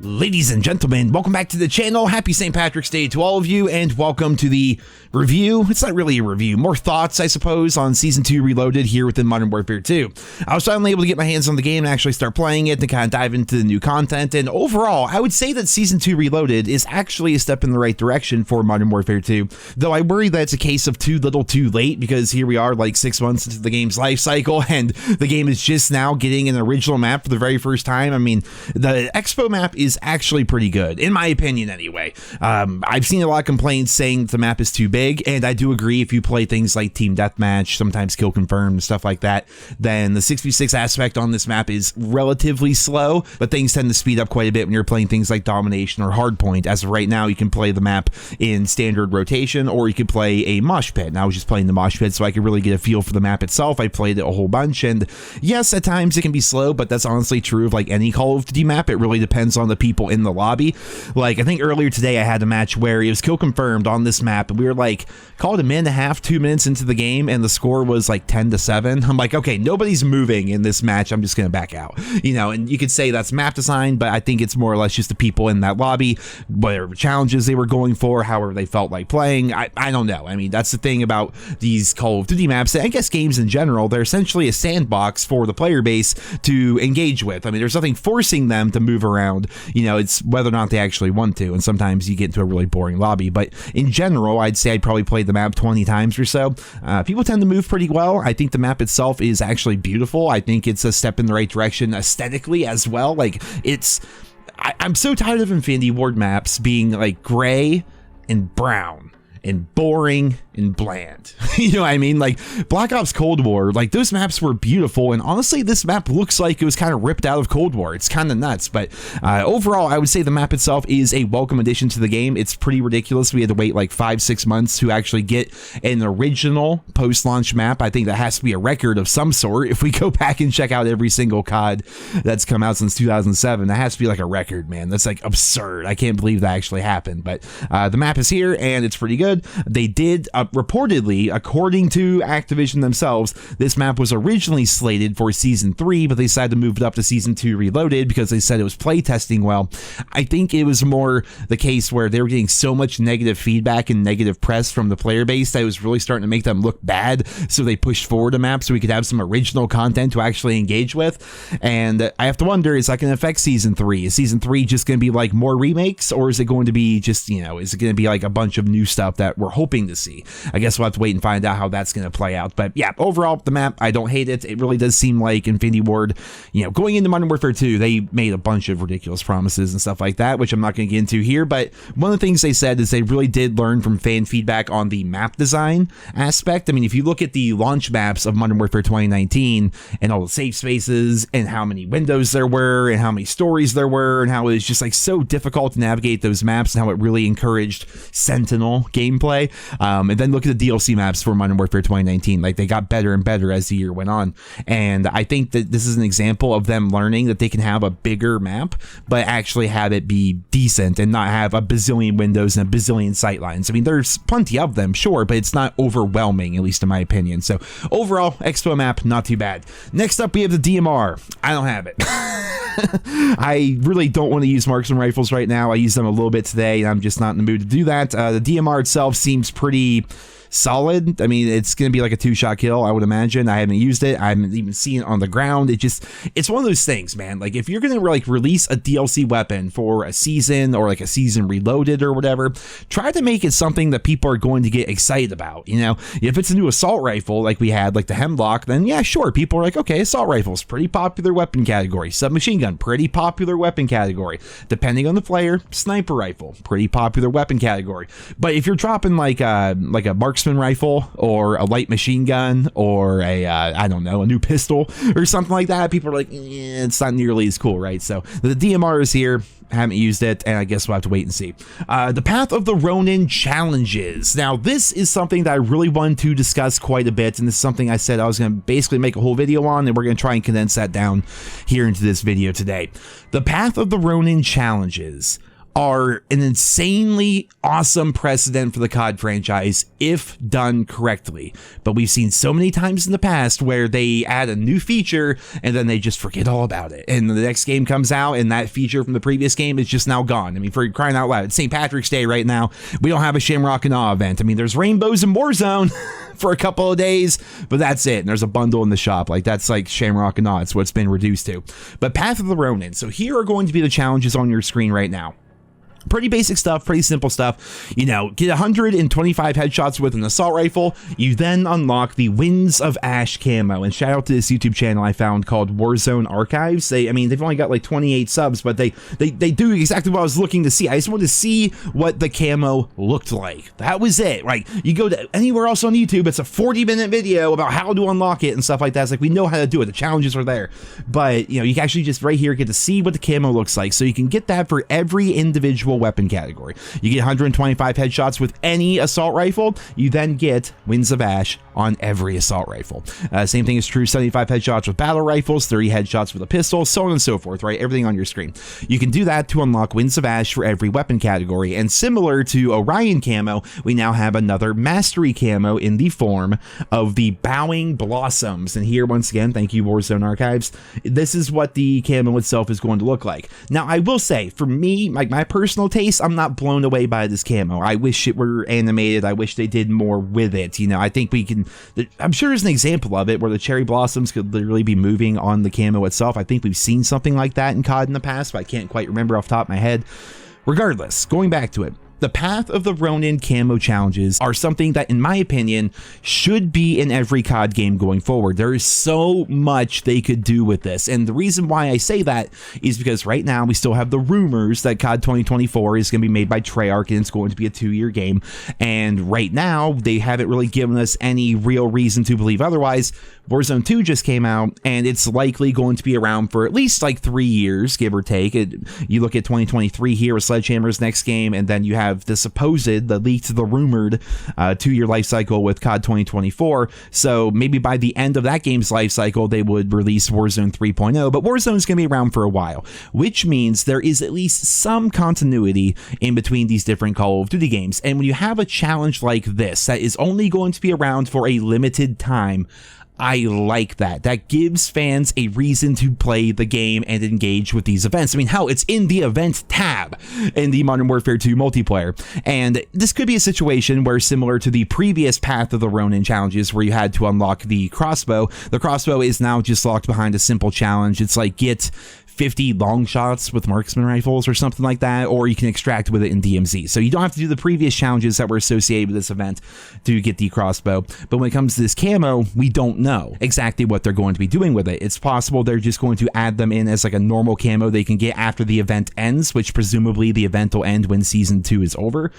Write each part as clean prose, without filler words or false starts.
Ladies and gentlemen, welcome back to the channel. Happy St. Patrick's Day to all of you, and welcome to the review. It's not really a review, more thoughts, I suppose, on Season 2 Reloaded here within Modern Warfare 2. I was finally able to get my hands on the game and actually start playing it and kind of dive into the new content, and overall, I would say that Season 2 Reloaded is actually a step in the right direction for Modern Warfare 2, though I worry that it's a case of too little too late, because here we are like 6 months into the game's life cycle, and the game is just now getting an original map for the very first time. I mean, the Expo map is actually pretty good, in my opinion anyway. I've seen a lot of complaints saying that the map is too big, and I do agree. If you play things like Team Deathmatch, sometimes Kill Confirmed, stuff like that, then the 6v6 aspect on this map is relatively slow, but things tend to speed up quite a bit when you're playing things like Domination or Hardpoint. As of right now, you can play the map in standard rotation, or you can play a mosh pit, and I was just playing the mosh pit so I could really get a feel for the map itself. I played it a whole bunch, and yes, at times it can be slow, but that's honestly true of like any Call of Duty map. It really depends on the people in the lobby. Like, I think earlier today I had a match where it was Kill Confirmed on this map, and we were like, called a minute and a half, 2 minutes into the game, and the score was like 10-7. I'm like, okay, nobody's moving in this match, I'm just gonna back out, you know. And you could say that's map design, but I think it's more or less just the people in that lobby, whatever challenges they were going for, however they felt like playing. I don't know. I mean, that's the thing about these Call of Duty maps, and I guess games in general, they're essentially a sandbox for the player base to engage with. I mean, there's nothing forcing them to move around, you know, it's whether or not they actually want to, and sometimes you get into a really boring lobby. But in general, I'd say I'd probably played the map 20 times or so. People tend to move pretty well. I think the map itself is actually beautiful. I think it's a step in the right direction aesthetically as well. Like, I'm so tired of Infinity Ward maps being like gray and brown and boring and bland. You know what I mean? Like Black Ops Cold War, like those maps were beautiful, and honestly this map looks like it was kind of ripped out of Cold War. It's kind of nuts, but overall I would say the map itself is a welcome addition to the game. It's pretty ridiculous we had to wait like 5-6 months to actually get an original post-launch map. I think that has to be a record of some sort. If we go back and check out every single COD that's come out since 2007, that has to be like a record, man. That's like absurd. I can't believe that actually happened, but the map is here and it's pretty good. They did reportedly, according to Activision themselves, this map was originally slated for Season 3, but they decided to move it up to Season 2 Reloaded because they said it was playtesting well. I think it was more the case where they were getting so much negative feedback and negative press from the player base that it was really starting to make them look bad, so they pushed forward a map so we could have some original content to actually engage with. And I have to wonder, is that going to affect Season 3? Is Season 3 just going to be like more remakes, or is it going to be just, you know, is it going to be like a bunch of new stuff that we're hoping to see? I guess we'll have to wait and find out how that's going to play out. But yeah, overall, the map, I don't hate it. It really does seem like Infinity Ward, you know, going into Modern Warfare 2, they made a bunch of ridiculous promises and stuff like that, which I'm not going to get into here. But one of the things they said is they really did learn from fan feedback on the map design aspect. I mean, if you look at the launch maps of Modern Warfare 2019 and all the safe spaces and how many windows there were and how many stories there were and how it was just like so difficult to navigate those maps and how it really encouraged Sentinel gameplay. And then look at the DLC maps for Modern Warfare 2019. Like, they got better and better as the year went on. And I think that this is an example of them learning that they can have a bigger map, but actually have it be decent and not have a bazillion windows and a bazillion sightlines. I mean, there's plenty of them, sure, but it's not overwhelming, at least in my opinion. So overall, Expo map, not too bad. Next up, we have the DMR. I don't have it. I really don't want to use marksman rifles right now. I used them a little bit today, and I'm just not in the mood to do that. The DMR itself seems pretty solid. I mean, it's going to be like a 2-shot kill, I would imagine. I haven't used it. I haven't even seen it on the ground. It's one of those things, man. Like, if you're going to like release a DLC weapon for a season or like a season reloaded or whatever, try to make it something that people are going to get excited about. You know, if it's a new assault rifle like we had, like the Hemlock, then yeah, sure. People are like, okay, assault rifles, pretty popular weapon category. Submachine gun, pretty popular weapon category. Depending on the player, sniper rifle, pretty popular weapon category. But if you're dropping like a marksman rifle or a light machine gun or a I don't know, a new pistol or something like that, people are like, it's not nearly as cool, right? So the DMR is here. Haven't used it, and I guess we'll have to wait and see. The Path of the Ronin challenges. Now, this is something that I really wanted to discuss quite a bit, and this is something I said I was going to basically make a whole video on, and we're going to try and condense that down here into this video today. The Path of the Ronin challenges are an insanely awesome precedent for the COD franchise if done correctly. But we've seen so many times in the past where they add a new feature and then they just forget all about it. And the next game comes out and that feature from the previous game is just now gone. I mean, for crying out loud, it's St. Patrick's Day right now. We don't have a Shamrock and Awe event. I mean, there's rainbows in Warzone for a couple of days, but that's it. And there's a bundle in the shop. Like, that's like Shamrock and Awe. It's what it's been reduced to. But Path of the Ronin. So here are going to be the challenges on your screen right now. Pretty basic stuff, pretty simple stuff. You know, get 125 headshots with an assault rifle. You then unlock the Winds of Ash camo. And shout out to this YouTube channel I found called Warzone Archives. They've only got like 28 subs, but they do exactly what I was looking to see. I just wanted to see what the camo looked like. That was it. Like, you go to anywhere else on YouTube, it's a 40-minute video about how to unlock it and stuff like that. It's like, we know how to do it. The challenges are there. But, you know, you can actually just right here get to see what the camo looks like. So you can get that for every individual weapon category. You get 125 headshots with any assault rifle. You then get Winds of Ash on every assault rifle. Same thing is true, 75 headshots with battle rifles, 30 headshots with a pistol, so on and so forth, right? Everything on your screen. You can do that to unlock Winds of Ash for every weapon category. And similar to Orion camo, we now have another mastery camo in the form of the Bowing Blossoms. And here, once again, thank you, Warzone Archives. This is what the camo itself is going to look like. Now, I will say, for me, like my personal taste, I'm not blown away by this camo. I wish it were animated. I wish they did more with it. You know, I think we can, I'm sure there's an example of it where the cherry blossoms could literally be moving on the camo itself. I think we've seen something like that in COD in the past, but I can't quite remember off the top of my head. Regardless, going back to it, the Path of the Ronin camo challenges are something that, in my opinion, should be in every COD game going forward. There is so much they could do with this. And the reason why I say that is because right now we still have the rumors that COD 2024 is going to be made by Treyarch and it's going to be a 2-year game. And right now, they haven't really given us any real reason to believe otherwise. Warzone 2 just came out, and it's likely going to be around for at least like 3 years, give or take. You look at 2023 here with Sledgehammer's next game, and then you have the supposed, the leaked, the rumored 2-year life cycle with COD 2024. So maybe by the end of that game's life cycle, they would release Warzone 3.0, but Warzone's going to be around for a while, which means there is at least some continuity in between these different Call of Duty games. And when you have a challenge like this that is only going to be around for a limited time, I like that. That gives fans a reason to play the game and engage with these events. I mean, hell, it's in the event tab in the Modern Warfare 2 multiplayer. And this could be a situation where, similar to the previous Path of the Ronin challenges where you had to unlock the crossbow is now just locked behind a simple challenge. It's like, get 50 long shots with marksman rifles or something like that, or you can extract with it in DMZ. So you don't have to do the previous challenges that were associated with this event to get the crossbow. But when it comes to this camo, we don't know exactly what they're going to be doing with it. It's possible they're just going to add them in as like a normal camo they can get after the event ends, which presumably the event will end when Season 2 is over.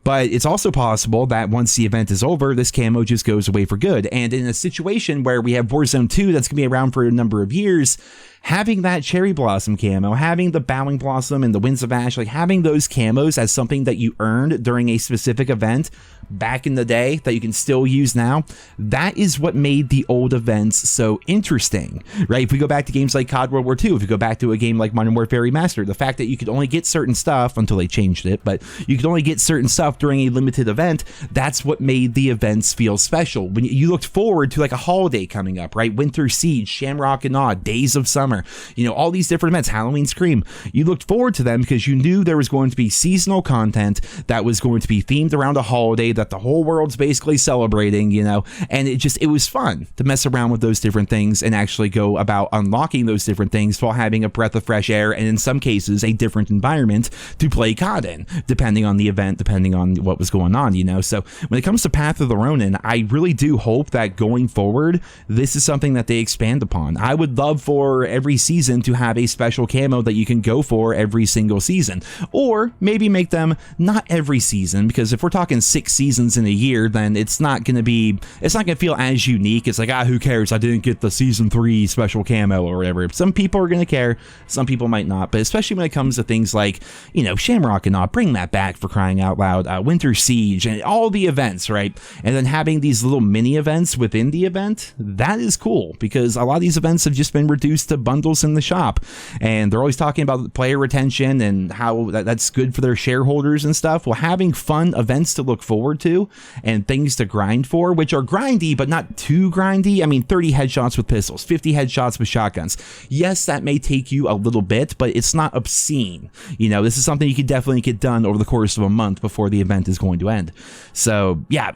But it's also possible that once the event is over, this camo just goes away for good. And in a situation where we have Warzone 2 that's going to be around for a number of years, having that cherry blossom camo, having the Bowing Blossom and the Winds of Ash, like having those camos as something that you earned during a specific event back in the day that you can still use now, that is what made the old events so interesting, right? If we go back to games like COD World War II, if you go back to a game like Modern Warfare Remastered, the fact that you could only get certain stuff until they changed it, but you could only get certain stuff during a limited event, that's what made the events feel special. When you looked forward to like a holiday coming up, right? Winter Siege, Shamrock and Awe, Days of Summer, you know, all these different events, Halloween Scream, you looked forward to them because you knew there was going to be seasonal content that was going to be themed around a holiday that the whole world's basically celebrating, you know, and it was fun to mess around with those different things and actually go about unlocking those different things while having a breath of fresh air and in some cases a different environment to play COD in, depending on the event, depending on what was going on, you know. So when it comes to Path of the Ronin, I really do hope that going forward, this is something that they expand upon. I would love for every season to have a special camo that you can go for every single season, or maybe make them not every season, because if we're talking 6 seasons in a year, then it's not going to feel as unique. It's like, who cares? I didn't get the season 3 special camo or whatever. Some people are going to care, some people might not, but especially when it comes to things like, you know, Shamrock and Awe, bring that back for crying out loud, Winter Siege and all the events, right? And then having these little mini events within the event, that is cool, because a lot of these events have just been reduced to bundles in the shop. and they're always talking about player retention and how that's good for their shareholders and stuff. Well, having fun events to look forward to and things to grind for, which are grindy but not too grindy. I mean, 30 headshots with pistols, 50 headshots with shotguns. Yes, that may take you a little bit, but it's not obscene. You know, this is something you could definitely get done over the course of a month before the event is going to end. So yeah,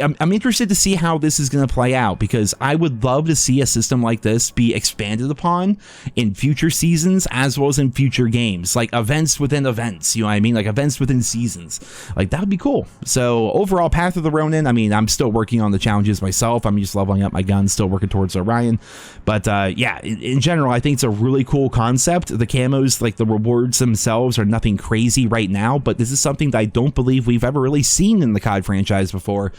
I'm interested to see how this is going to play out, because I would love to see a system like this be expanded upon in future seasons as well as in future games, like events within events, you know what I mean? Like events within seasons. Like that would be cool. So overall, Path of the Ronin, I mean, I'm still working on the challenges myself. I'm just leveling up my guns, still working towards Orion. But yeah, in general, I think it's a really cool concept. The camos, like the rewards themselves, are nothing crazy right now, but this is something that I don't believe we've ever really seen in the COD franchise before.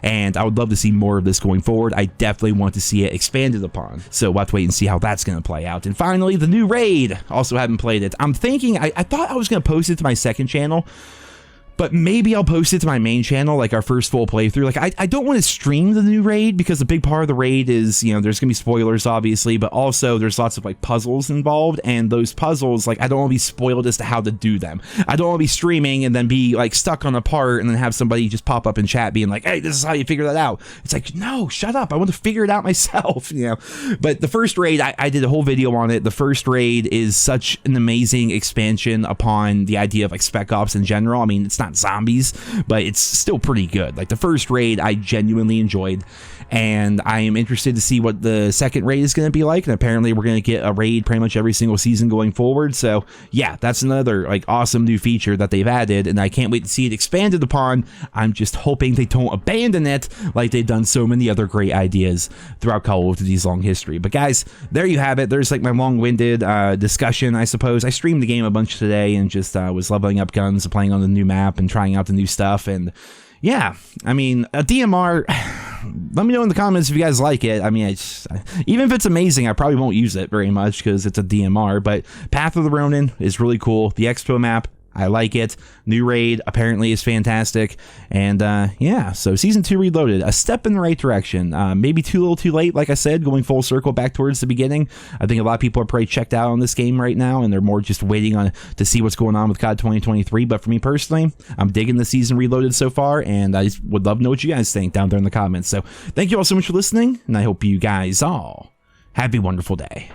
And I would love to see more of this going forward. I definitely want to see it expanded upon. So we'll have to wait and see how that's going to play out. And finally, the new raid. Also haven't played it. I'm thinking, I thought I was going to post it to my second channel, but maybe I'll post it to my main channel, like our first full playthrough. Like, I don't want to stream the new raid, because a big part of the raid is, you know, there's going to be spoilers, obviously, but also there's lots of, like, puzzles involved, and those puzzles, like, I don't want to be spoiled as to how to do them. I don't want to be streaming and then be, like, stuck on a part and then have somebody just pop up in chat being like, hey, this is how you figure that out. It's like, no, shut up. I want to figure it out myself, you know? But the first raid, I did a whole video on it. The first raid is such an amazing expansion upon the idea of, like, Spec Ops in general. I mean, it's not zombies, but it's still pretty good. Like the first raid I genuinely enjoyed, and I am interested to see what the second raid is going to be like. And apparently we're going to get a raid pretty much every single season going forward. So yeah, that's another like awesome new feature that they've added, and I can't wait to see it expanded upon. I'm just hoping they don't abandon it like they've done so many other great ideas throughout Call of Duty's long history. But guys, there you have it. There's like my long-winded discussion, I suppose. I streamed the game a bunch today and just was leveling up guns, playing on the new map and trying out the new stuff. And yeah, I mean, a DMR, let me know in the comments if you guys like it. I mean, even if it's amazing, I probably won't use it very much because it's a DMR, but Path of the Ronin is really cool. The Expo map, I like it. New raid apparently is fantastic. And yeah, so Season 2 Reloaded, a step in the right direction. Maybe too little too late, like I said, going full circle back towards the beginning. I think a lot of people are pretty checked out on this game right now, and they're more just waiting on to see what's going on with COD 2023. But for me personally, I'm digging the Season Reloaded so far, and I just would love to know what you guys think down there in the comments. So thank you all so much for listening, and I hope you guys all have a wonderful day.